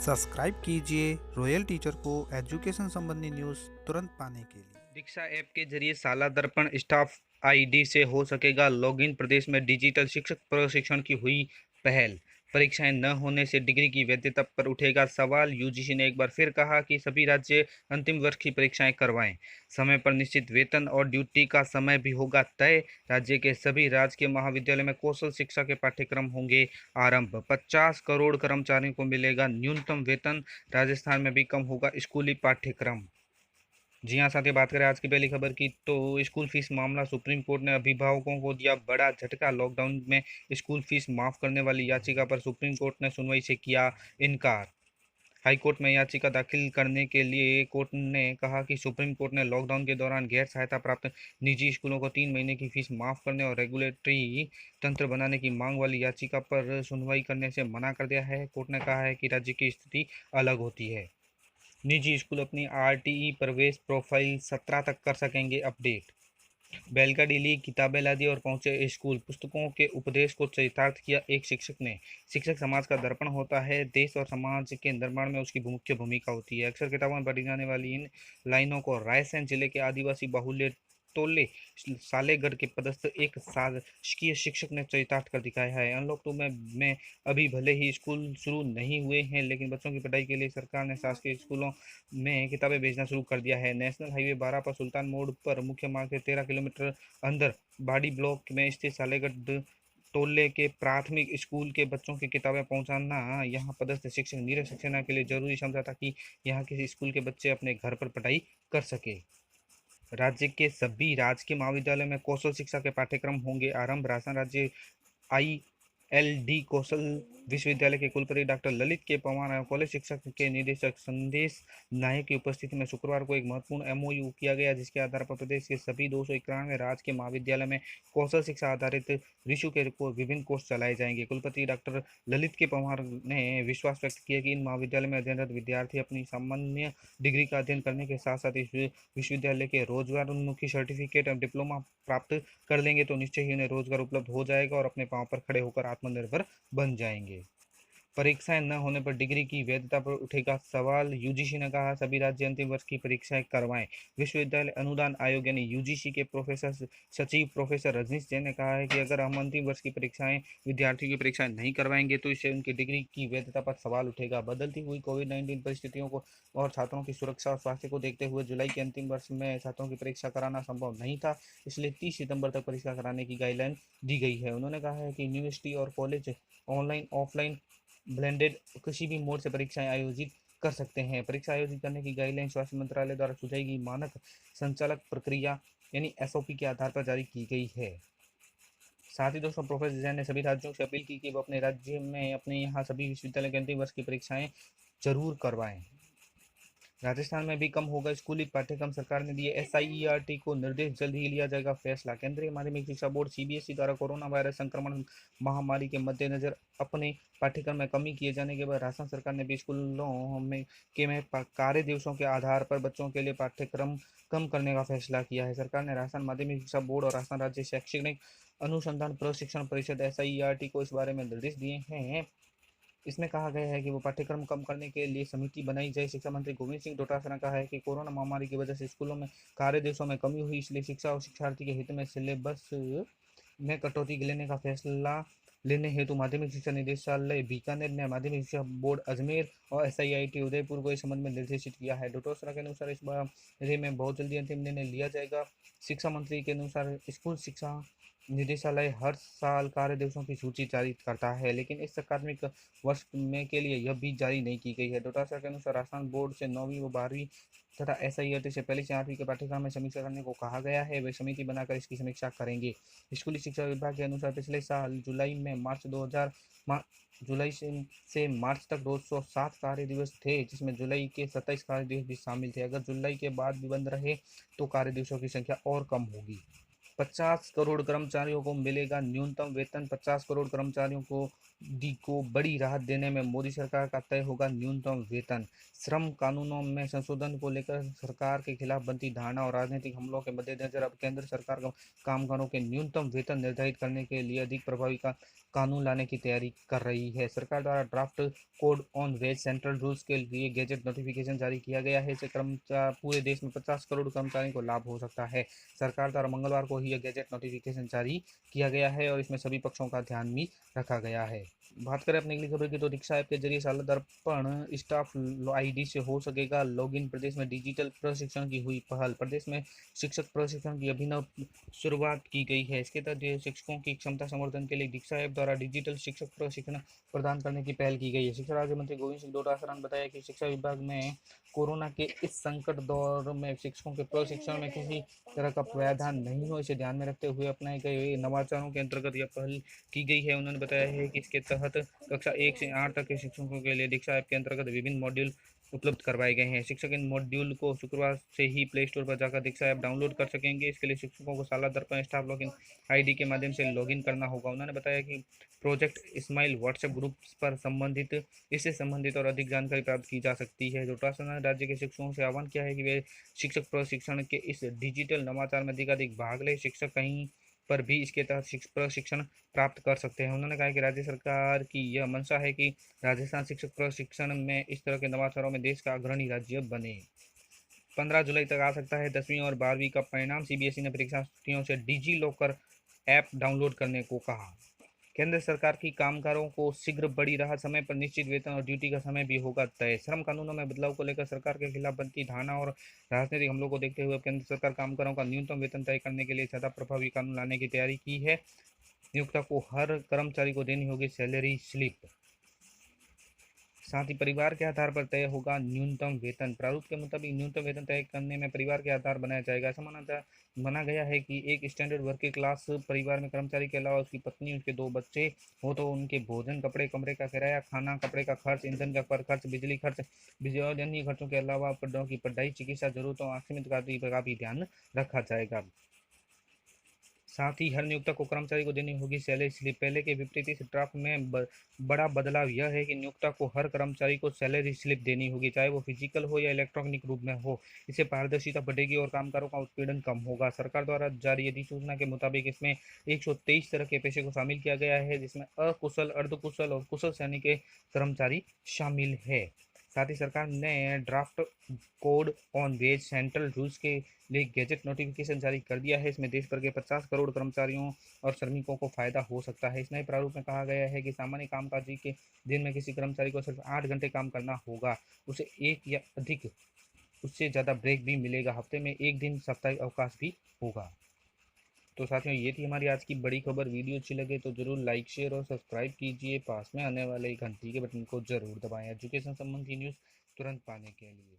Subscribe कीजिए royal teacher को education संबंधी न्यूज़ तुरंत पाने के लिए। दीक्षा ऐप के जरिए साला दर्पण स्टाफ आईडी से हो सकेगा लॉगिन। प्रदेश में डिजिटल शिक्षक प्रशिक्षण की हुई पहल। परीक्षाएं न होने से डिग्री की वैधता पर उठेगा सवाल। यूजीसी ने एक बार फिर कहा कि सभी राज्य अंतिम वर्ष की परीक्षाएं करवाएं। समय पर निश्चित वेतन और ड्यूटी का समय भी होगा तय। राज्य के सभी राजकीय महाविद्यालय में कौशल शिक्षा के पाठ्यक्रम होंगे आरंभ। 50 करोड़ कर्मचारियों को मिलेगा न्यूनतम वेतन। राजस्थान में भी कम होगा स्कूली पाठ्यक्रम। जी हाँ साथियों, बात करें आज की पहली खबर की तो स्कूल फीस मामला। सुप्रीम कोर्ट ने अभिभावकों को दिया बड़ा झटका। लॉकडाउन में स्कूल फीस माफ करने वाली याचिका पर सुप्रीम कोर्ट ने सुनवाई से किया इनकार। हाई कोर्ट में याचिका दाखिल करने के लिए कोर्ट ने कहा कि सुप्रीम कोर्ट ने लॉकडाउन के दौरान गैर सहायता प्राप्त निजी स्कूलों को 3 महीने की फीस माफ करने और रेगुलेटरी तंत्र बनाने की मांग वाली याचिका पर सुनवाई करने से मना कर दिया है। कोर्ट ने कहा है कि राज्य की स्थिति अलग होती है। निजी स्कूल अपनी आरटीई प्रवेश प्रोफाइल 17 तक कर सकेंगे अपडेट। बैलगाड़ी ली, किताबें ला दी और पहुंचे स्कूल। पुस्तकों के उपदेश को चरितार्थ किया एक शिक्षक ने। शिक्षक समाज का दर्पण होता है। देश और समाज के निर्माण में उसकी मुख्य भूमिका होती है। अक्सर किताबों में पढ़ी जाने वाली इन लाइनों को रायसेन जिले के आदिवासी बाहुल्य टोले सालेगढ़ के पदस्थ एक शासकीय शिक्षक ने चरितार्थ कर दिखाया है। अनलॉक 2 में अभी भले ही स्कूल शुरू नहीं हुए हैं, लेकिन बच्चों की पढ़ाई के लिए सरकार ने शासकीय स्कूलों में किताबें भेजना शुरू कर दिया है। नेशनल हाईवे 12 पर सुल्तान मोड़ पर मुख्य मार्ग से 13 किलोमीटर अंदर बाड़ी ब्लॉक में स्थित सालेगढ़ टोले के प्राथमिक स्कूल के बच्चों की किताबें पहुंचाना यहाँ पदस्थ शिक्षक नीरज सक्सेना के लिए जरूरी समझा ताकि यहाँ किसी स्कूल के बच्चे अपने घर पर पढ़ाई कर सके। राज्य के सभी राजकीय महाविद्यालयों में कौशल शिक्षा के पाठ्यक्रम होंगे आरंभ। राजस्थान राज्य आईएलडी कौशल विश्वविद्यालय के कुलपति डॉक्टर ललित के पवार और कॉलेज शिक्षा के निदेशक संदेश नायक की उपस्थिति में शुक्रवार को एक महत्वपूर्ण एमओयू किया गया, जिसके आधार पर प्रदेश के सभी 291 राजकीय महाविद्यालय में कौशल शिक्षा आधारित ऋषु के विभिन्न कोर्स चलाए जाएंगे। कुलपति डॉक्टर ललित के पवार ने विश्वास व्यक्त किया कि इन महाविद्यालय में अध्ययनरत विद्यार्थी अपनी सामान्य डिग्री का अध्ययन करने के साथ साथ इस विश्वविद्यालय के रोजगार उन्मुखी सर्टिफिकेट और डिप्लोमा प्राप्त कर लेंगे तो निश्चय ही उन्हें रोजगार उपलब्ध हो जाएगा और अपने पांव पर खड़े होकर आत्मनिर्भर बन जाएंगे। परीक्षाएं न होने पर डिग्री की वैधता पर उठेगा सवाल। यूजीसी ने कहा सभी राज्य अंतिम वर्ष की परीक्षाएं करवाएं। विश्वविद्यालय अनुदान आयोग यानी यूजीसी के प्रोफेसर सचिव प्रोफेसर रजनीश जैन ने कहा है कि अगर हम अंतिम वर्ष की परीक्षाएं विद्यार्थियों की परीक्षाएं नहीं करवाएंगे तो इससे उनकी डिग्री की वैधता पर सवाल उठेगा। बदलती हुई कोविड-19 परिस्थितियों को और छात्रों की सुरक्षा और स्वास्थ्य को देखते हुए जुलाई के अंतिम वर्ष में छात्रों की परीक्षा कराना संभव नहीं था, इसलिए 30 सितंबर तक परीक्षा कराने की गाइडलाइन दी गई है। उन्होंने कहा है कि यूनिवर्सिटी और कॉलेज ऑनलाइन ऑफलाइन ब्लेंडेड किसी भी मोड से परीक्षाएं आयोजित कर सकते हैं। परीक्षा आयोजित करने की गाइडलाइन स्वास्थ्य मंत्रालय द्वारा सुझाई गई मानक संचालक प्रक्रिया यानी एसओपी के आधार पर जारी की गई है। साथ ही दोस्तों प्रोफेसर जैन ने सभी राज्यों से अपील की कि वो अपने राज्य में अपने यहाँ सभी विश्वविद्यालय के अंतिम वर्ष की परीक्षाएं जरूर करवाएं। राजस्थान में भी कम होगा स्कूली पाठ्यक्रम। सरकार ने दिए एसआईईआरटी को निर्देश, जल्द ही लिया जाएगा फैसला। केंद्रीय माध्यमिक शिक्षा बोर्ड सीबीएसई द्वारा कोरोना वायरस संक्रमण महामारी के मद्देनजर अपने पाठ्यक्रम में कमी किए जाने के बाद राजस्थान सरकार ने भी स्कूलों में कार्य दिवसों के आधार पर बच्चों के लिए पाठ्यक्रम कम करने का फैसला किया है। सरकार ने राजस्थान माध्यमिक शिक्षा बोर्ड और राजस्थान राज्य शैक्षणिक अनुसंधान प्रशिक्षण परिषद एसआईईआरटी को इस बारे में निर्देश दिए हैं। इसमें कहा गया है कि वो पाठ्यक्रम कम करने के लिए समिति बनाई जाए। शिक्षा मंत्री गोविंद सिंह डोटासरा ने कहा है कि कोरोना महामारी की वजह से स्कूलों में कार्य दिवसों में कमी हुई, इसलिए शिक्षा और शिक्षार्थी के हित में सिलेबस में कटौती लेने का फैसला लेने हेतु माध्यमिक शिक्षा निदेशालय बीकानेर ने माध्यमिक शिक्षा बोर्ड अजमेर और एसआईआईटी उदयपुर को इस संबंध में निर्देशित किया है। डोटासरा के अनुसार इस बारे में बहुत जल्दी अंतिम निर्णय लिया जाएगा। शिक्षा मंत्री के अनुसार स्कूल शिक्षा निदेशालय हर साल कार्य दिवसों की सूची जारी करता है, लेकिन इस अकादमिक वर्ष में के लिए यह भी जारी नहीं की गई है। डोटासरा के अनुसार राजस्थान बोर्ड से 9वीं व 12वीं तथा एसआईआरटी से पहली से 8वीं के पाठ्यक्रम में समीक्षा करने को कहा गया है। वे समिति बनाकर इसकी समीक्षा करेंगे। स्कूली शिक्षा विभाग के अनुसार पिछले साल जुलाई से मार्च तक 207 कार्य दिवस थे, जिसमें जुलाई के 27 कार्य दिवस भी शामिल थे। अगर जुलाई के बाद भी बंद रहे तो कार्य दिवसों की संख्या और कम होगी। 50 करोड़ कर्मचारियों को मिलेगा न्यूनतम वेतन। 50 करोड़ कर्मचारियों को डी को बड़ी राहत देने में मोदी सरकार का तय होगा न्यूनतम वेतन। श्रम कानूनों में संशोधन को लेकर सरकार के खिलाफ बनती धारणा और राजनीतिक हमलों के मद्देनजर अब केंद्र सरकार कामगारों के न्यूनतम वेतन निर्धारित करने के लिए अधिक प्रभावी कानून लाने की तैयारी कर रही है। सरकार द्वारा draft code on wage central rules के लिए गेजेट नोटिफिकेशन जारी किया गया है। इससे पूरे देश में 50 करोड़ कर्मचारियों को लाभ हो सकता है। सरकार द्वारा मंगलवार को ही यह गेजेट नोटिफिकेशन जारी किया गया है और इसमें सभी पक्षों का ध्यान भी रखा गया है। बात करें अपनी अगली खबर की, तो रिक्शा ऐप के जरिए साला दर्पण स्टाफ आईडी से हो सकेगा लॉगिन। प्रदेश में डिजिटल प्रशिक्षण की हुई पहल। प्रदेश में शिक्षक प्रशिक्षण की अभिनव शुरुआत की गई है। इसके तहत शिक्षकों की क्षमता संवर्धन के लिए दीक्षा ऐप द्वारा डिजिटल शिक्षक प्रशिक्षण प्रदान करने की पहल की गई है। शिक्षा राज्य मंत्री गोविंद सिंह डोटासरा ने बताया कि शिक्षा विभाग में कोरोना के इस संकट दौर में शिक्षकों के प्रशिक्षण में किसी तरह का प्रावधान नहीं हो, इसे ध्यान में रखते हुए अपनाए गए नवाचारों के अंतर्गत यह पहल की गई है। उन्होंने बताया है कि इसके तहत कक्षा 1 से 8 तक के शिक्षकों के लिए दीक्षा ऐप के अंतर्गत विभिन्न मॉड्यूल उपलब्ध करवाए गए हैं। शिक्षक इन मॉड्यूल को शुक्रवार से ही प्ले स्टोर पर जाकर दीक्षा ऐप डाउनलोड कर सकेंगे। इसके लिए शिक्षकों को साला दर्पण स्टाफ लॉगिन आईडी के माध्यम से लॉगिन करना होगा। उन्होंने बताया कि प्रोजेक्ट स्माइल व्हाट्सएप ग्रुप पर इससे संबंधित और अधिक जानकारी प्राप्त की जा सकती है। डोटासरा ने राज्य के शिक्षकों से आह्वान किया है कि वे शिक्षक प्रशिक्षण के इस डिजिटल नवाचार में अधिकाधिक भाग ले। शिक्षक कहीं पर भी इसके तहत प्रशिक्षण प्राप्त कर सकते हैं। उन्होंने कहा कि राज्य सरकार की यह मंशा है कि राजस्थान शिक्षक प्रशिक्षण में इस तरह के नवाचारों में देश का अग्रणी राज्य बने। 15 जुलाई तक आ सकता है 10वीं और 12वीं का परिणाम। सीबीएसई ने परीक्षार्थियों से डिजी लॉकर ऐप डाउनलोड करने को कहा। केंद्र सरकार की कामगारों को शीघ्र बड़ी राहत। समय पर निश्चित वेतन और ड्यूटी का समय भी होगा तय। श्रम कानूनों में बदलाव को लेकर सरकार के खिलाफ बनती धारणा और राजनीतिक हमलों को देखते हुए केंद्र सरकार कामगारों का न्यूनतम वेतन तय करने के लिए ज्यादा प्रभावी कानून लाने की तैयारी की है। नियोक्ता को हर कर्मचारी को देनी होगी सैलरी स्लिप। साथ ही परिवार के आधार पर तय होगा न्यूनतम वेतन। प्रारूप के मुताबिक न्यूनतम वेतन तय करने में परिवार के आधार बनाया जाएगा। ऐसा माना गया है कि एक स्टैंडर्ड वर्किंग क्लास परिवार में कर्मचारी के अलावा उसकी पत्नी, उसके 2 बच्चे हो तो उनके भोजन, कपड़े, कमरे का किराया, खाना, कपड़े का खर्च, ईंधन का खर्च, बिजली खर्च, और अन्य खर्चों के अलावा बड़ों की पढ़ाई, चिकित्सा जरूरतों और सीमित का भी ध्यान रखा जाएगा। साथ ही हर नियोक्ता को कर्मचारी को देनी होगी सैलरी स्लिप। पहले के विपरीत इस ड्राफ्ट में बड़ा बदलाव यह है कि नियोक्ता को हर कर्मचारी को सैलरी स्लिप देनी होगी, चाहे वो फिजिकल हो या इलेक्ट्रॉनिक रूप में हो। इससे पारदर्शिता बढ़ेगी और कामगारों का उत्पीड़न कम होगा। सरकार द्वारा जारी अधिसूचना के मुताबिक इसमें 123 तरह के पेशे को शामिल किया गया है, जिसमें अकुशल, अर्धकुशल और कुशल श्रेणी के कर्मचारी शामिल है। साथ ही सरकार ने draft code on wage central rules के लिए गेजेट नोटिफिकेशन जारी कर दिया है। इसमें देश भर के 50 करोड़ कर्मचारियों और श्रमिकों को फायदा हो सकता है। इस नए प्रारूप में कहा गया है कि सामान्य कामकाजी के दिन में किसी कर्मचारी को सिर्फ 8 घंटे काम करना होगा। उसे एक या अधिक उससे ज़्यादा ब्रेक भी मिलेगा। हफ्ते में 1 दिन साप्ताहिक अवकाश भी होगा। तो साथियों, ये थी हमारी आज की बड़ी खबर। वीडियो अच्छी लगे तो जरूर लाइक, शेयर और सब्सक्राइब कीजिए। पास में आने वाले घंटी के बटन को जरूर दबाएं एजुकेशन संबंधी न्यूज़ तुरंत पाने के लिए।